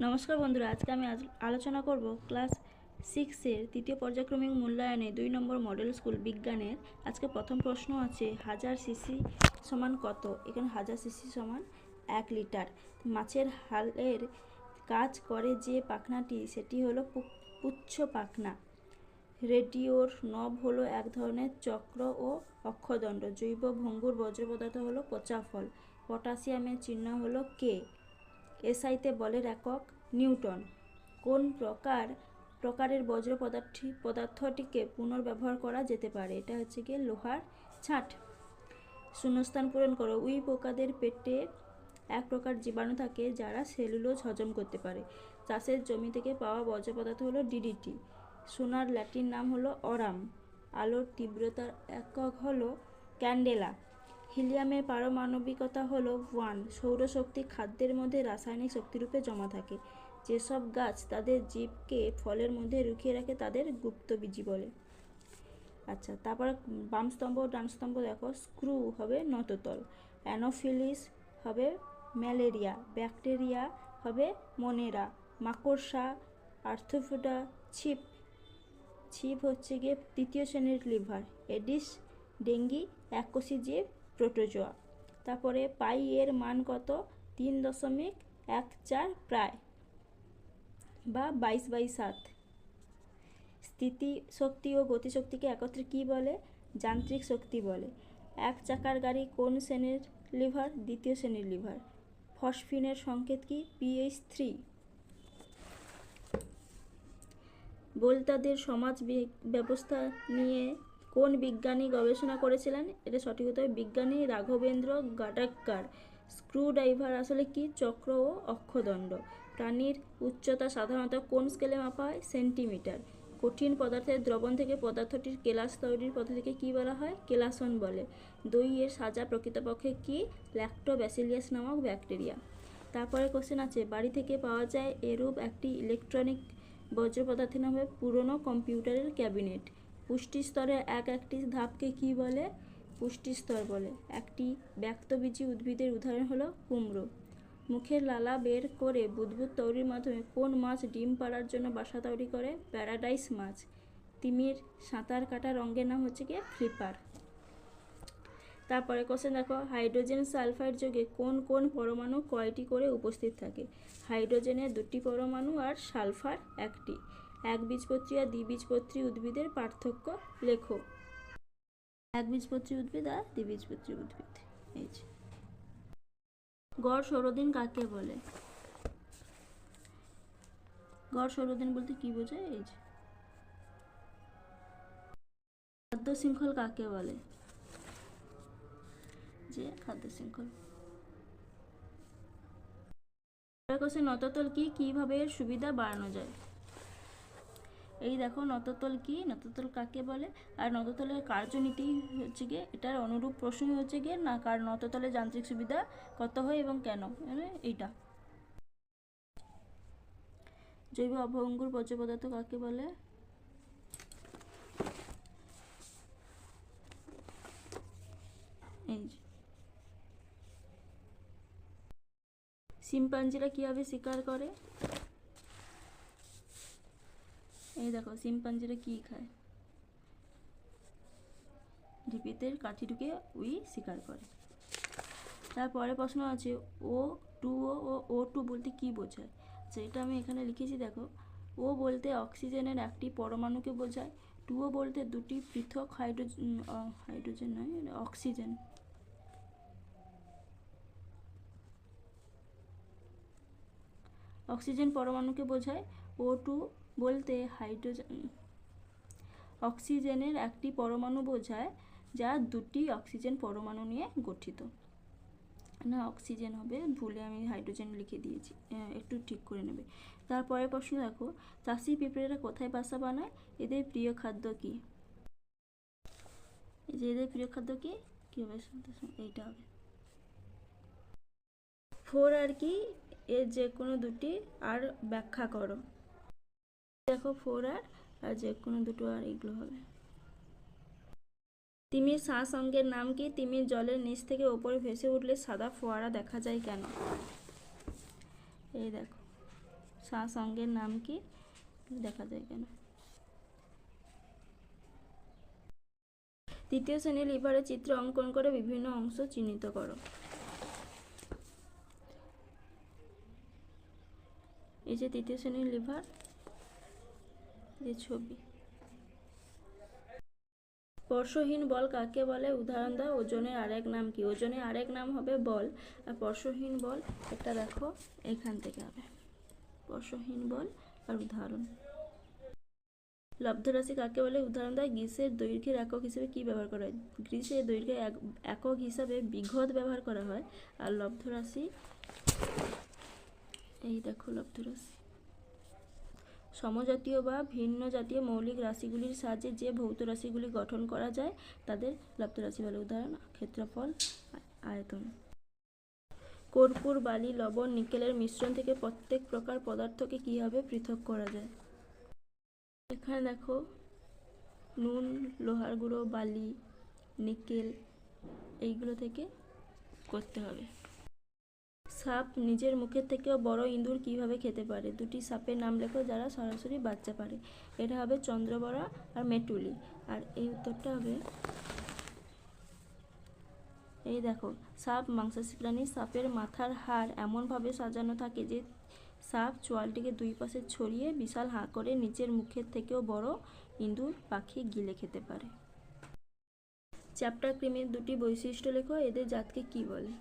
নমস্কার বন্ধুরা, আজকে আমি আলোচনা করব ক্লাস 6-এর তৃতীয় পর্যায়ক্রমিক মূল্যায়নে 2 নম্বর মডেল স্কুল বিজ্ঞানের। আজকে প্রথম প্রশ্ন আছে 1000 সিসি সমান কত। এখানে 1000 সিসি সমান 1 লিটার। মাছের হালের কাজ করে যে পাখনাটি, সেটি হলো পুচ্ছ পাখনা। রেডিওর নব হলো এক ধরনের চক্র ও অক্ষদণ্ড। জৈব ভঙ্গুর বজ্র পদার্থ হলো পচা ফল। পটাশিয়ামের চিহ্ন হলো কে। এসআইতে বলের একক নিউটন। কোন প্রকারের বজ্র পদার্থটিকে পুনর্ব্যবহার করা যেতে পারে? এটা হচ্ছে গিয়ে লোহার ছাঁট। শূন্যস্থান পূরণ করো। উই পোকাদের পেটে এক প্রকার জীবাণু থাকে যারা সেলুলোজ হজম করতে পারে। চাষের জমি থেকে পাওয়া বজ্র পদার্থ হলো ডিডিটি। সোনার ল্যাটিন নাম হলো অরাম। আলোর তীব্রতার একক হলো ক্যান্ডেলা। হিলিয়ামের পারমাণবিকতা হলো 1। সৌরশক্তি খাদ্যের মধ্যে রাসায়নিক শক্তিরূপে জমা থাকে। যেসব গাছ তাদের জীবকে ফলের মধ্যে লুকিয়ে রাখে তাদের গুপ্তবীজি বলে। আচ্ছা, তারপর বাম স্তম্ভ ডান স্তম্ভ দেখো। স্ক্রু হবে নততল, অ্যানোফিলিস হবে ম্যালেরিয়া, ব্যাকটেরিয়া হবে মনেরা, মাকড়সা আর্থ্রোপোডা, ছিপ হচ্ছে গিয়ে তৃতীয় শ্রেণীর লিভার, এডিস ডেঙ্গি এককোষী জীব প্রোটোজোয়া। তারপরে পাই এর মান কত? 3.14 প্রায়, বা 22/7। স্থিতি শক্তি ও গতিশক্তিকে একত্রে কি বলে? যান্ত্রিক শক্তি বলে। এক চাকার গাড়ি কোন শ্রেণীর লিভার? দ্বিতীয় শ্রেণীর লিভার। ফসফিনের সংকেত কি? pH3। বোলতাদের সমাজ ব্যবস্থা নিয়ে কোন বিজ্ঞানী গবেষণা করেছিলেন? এটা সঠিক উত্তর বিজ্ঞানী রাঘবেন্দ্র গাডাক্কার। স্ক্রুড্রাইভার আসলে কি? চক্র ও অক্ষদণ্ড। প্রাণীর উচ্চতা সাধারণত কোন স্কেলে মাপা হয়? সেন্টিমিটার। কঠিন পদার্থের দ্রবণ থেকে পদার্থটির কেলাস তৈরির পদ্ধতিকে কি বলা হয়? কেলাসন বলে। দইয়ের সাজা প্রকৃতপক্ষে কি? ল্যাক্টোব্যাসিলিয়াস নামক ব্যাকটেরিয়া। তারপরে কোশ্চেন আছে, বাড়ি থেকে পাওয়া যায় এরূপ একটি ইলেকট্রনিক বজ্র পদার্থের নাম হবে পুরনো কম্পিউটারের ক্যাবিনেট। পুষ্টিস্তরের একটি ধাপকে কি বলে? পুষ্টিস্তর বলে। একটি ব্যক্তবীজী উদ্ভিদের উদাহরণ হলো কুমড়ো। মুখের লালা বের করে বুদবুদ তৈরির মাধ্যমে কোন মাছ ডিম পাড়ার জন্য বাসা তৈরি করে? প্যারাডাইস মাছ। তিমির সাঁতার কাটার অঙ্গের নাম হচ্ছে গিয়ে ফ্লিপার। তারপরে কোশ্চেন দেখো, হাইড্রোজেন সালফাইড যৌগে কোন কোন পরমাণু কয়টি করে উপস্থিত থাকে? হাইড্রোজেনের 2টি পরমাণু আর সালফার 1টি। একবীজপত্রী আর দ্বিবীজপত্রী উদ্ভিদের পার্থক্য লেখো। একবীজপত্রী উদ্ভিদ আর দ্বিবীজপত্রী উদ্ভিদ। এই যে গড় সৌরদিন কাকে বলে? গড় সৌরদিন বলতে কি বোঝায়? এই যে খাদ্য শৃঙ্খল কাকে বলে? যে খাদ্য শৃঙ্খল। নততল কি? কিভাবে এর সুবিধা বাড়ানো যায়? এই দেখো নততল কি, নততল কাকে বলে, আর নততলের কার্যনীতি হচ্ছে গিয়ে এটার অনুরূপ প্রশ্ন হচ্ছে গিয়ে না, কার নততলের যান্ত্রিক সুবিধা কত হয় এবং কেন, মানে এইটা। জৈব অভঙ্গুর বর্জ্য পদার্থ কাকে বলে? এই যে শিম্পাঞ্জিরা কিভাবে শিকার করে? এই দেখো শিম্পাঞ্জিরা কি খায়? ঢিপিতে কাঠি ঢুকে উই শিকার করে। তারপরে প্রশ্ন আছে, O2 ও O2 বলতে কি বোঝায়? যেটা আমি এখানে লিখেছি দেখো, ও বলতে অক্সিজেনের একটি পরমাণুকে বোঝায়। 2 বলতে দুটি পৃথক হাইড্রোজেন নয়, অক্সিজেন। অক্সিজেন পরমাণুকে বোঝায়। O2 বলতে অক্সিজেনের একটি পরমাণু বোঝায় যা দুটি অক্সিজেন পরমাণু নিয়ে গঠিত। না, অক্সিজেন হবে, ভুলে আমি হাইড্রোজেন লিখে দিয়েছি, একটু ঠিক করে নেবে। তারপরে প্রশ্ন দেখো, চাষি পিঁপড়েরা কোথায় বাসা বানায়? এদের প্রিয় খাদ্য কি? এই যে এদের প্রিয় খাদ্য কি? কি হবে? এইটা হবে 4 আর কি, এর যে কোনো দুটি আর ব্যাখ্যা করো। দেখো 4 আর যে কোনো দুটো আর এগুলো হবে। তিমির শ্বাস অঙ্গের নাম কি? তিমির জলের নিচ থেকে ওপরে ভেসে উঠলে সাদা ফোয়ারা দেখা যায় কেন? এই দেখো সঙ্গের নাম কি দেখা যায় কেন। তৃতীয় শ্রেণীর লিভারের চিত্র অঙ্কন করে বিভিন্ন অংশ চিহ্নিত করো। এই যে তৃতীয় শ্রেণীর লিভার, যে ছবি। স্পর্শহীন বল কাকে বলে উদাহরণ দাও। ওজনের আরেক নাম কি? ওজনের আরেক নাম হবে বল। আর স্পর্শহীন বল একটা দেখো এখান থেকে হবে স্পর্শহীন বল। আর উদাহরণ, লব্ধরাশি কাকে বলে উদাহরণ দাও। গ্রীসের দৈর্ঘ্যের একক হিসেবে কি ব্যবহার করা হয়? গ্রীসের দৈর্ঘ্যের একক হিসাবে বিঘত ব্যবহার করা হয়। আর লব্ধরাশি, এই দেখো লব্ধরাশি। সমজাতীয় বা ভিন্ন জাতীয় মৌলিক রাশিগুলির সাহায্যে যে ভৌত রাশিগুলি গঠন করা যায় তাদের লব্ধরাশি বলে। উদাহরণ, ক্ষেত্রফল, আয়তন। কর্পূর, বালি, লবণ, নিকেলের মিশ্রণ থেকে প্রত্যেক প্রকার পদার্থকে কীভাবে পৃথক করা যায়? এখানে দেখো নুন, লোহার গুঁড়ো, বালি, নিকেল, এইগুলো থেকে করতে হবে। সাপ নিজের মুখের থেকেও বড় ইঁদুর কিভাবে খেতে পারে? দুটি সাপের নাম লেখো যারা সরাসরি বাচ্চা পারে। এটা হবে চন্দ্রবড়া আর মেটুলি। আর এই উত্তরটা হবে, এই দেখো সাপ মাংসাশী প্রাণী। সাপের মাথার হাড় এমনভাবে সাজানো থাকে যে সাপ চোয়ালটিকে দুই পাশে ছড়িয়ে বিশাল হাঁ করে নিচের মুখের থেকেও বড় ইঁদুর পাখি গিলে খেতে পারে। চ্যাপ্টার ক্রিমের দুটি বৈশিষ্ট্য লেখো, এদের জাতকে কি বলে?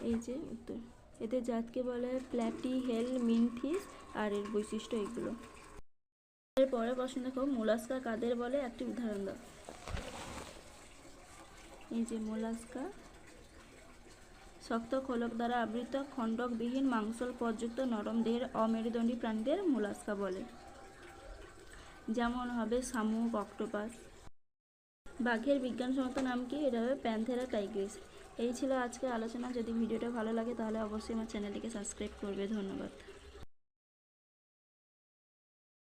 এই যে উত্তর, এদের জাতকে বলে প্ল্যাটিহেলমিনথিস। আর এর বৈশিষ্ট্য এগুলো। এর পরের প্রশ্ন দেখো, মোলাস্কা কাদের বলে? একটি উদাহরণ দাও। এই যে মোলাস্কা শক্ত খোলক দ্বারা আবৃত খণ্ডকবিহীন মাংসল পদযুক্ত নরম দেহের অমেরুদণ্ডী প্রাণীদের মোলাস্কা বলে। যেমন হবে শামুক, অক্টোপাস। বাঘের বিজ্ঞানসম্মত নাম কি? এটা হবে প্যান্থেরা টাইগ্রিস। এই ছিল আজকের আলোচনা। যদি ভিডিওটা ভালো লাগে তাহলে অবশ্যই আমার চ্যানেলটিকে সাবস্ক্রাইব করবে। ধন্যবাদ।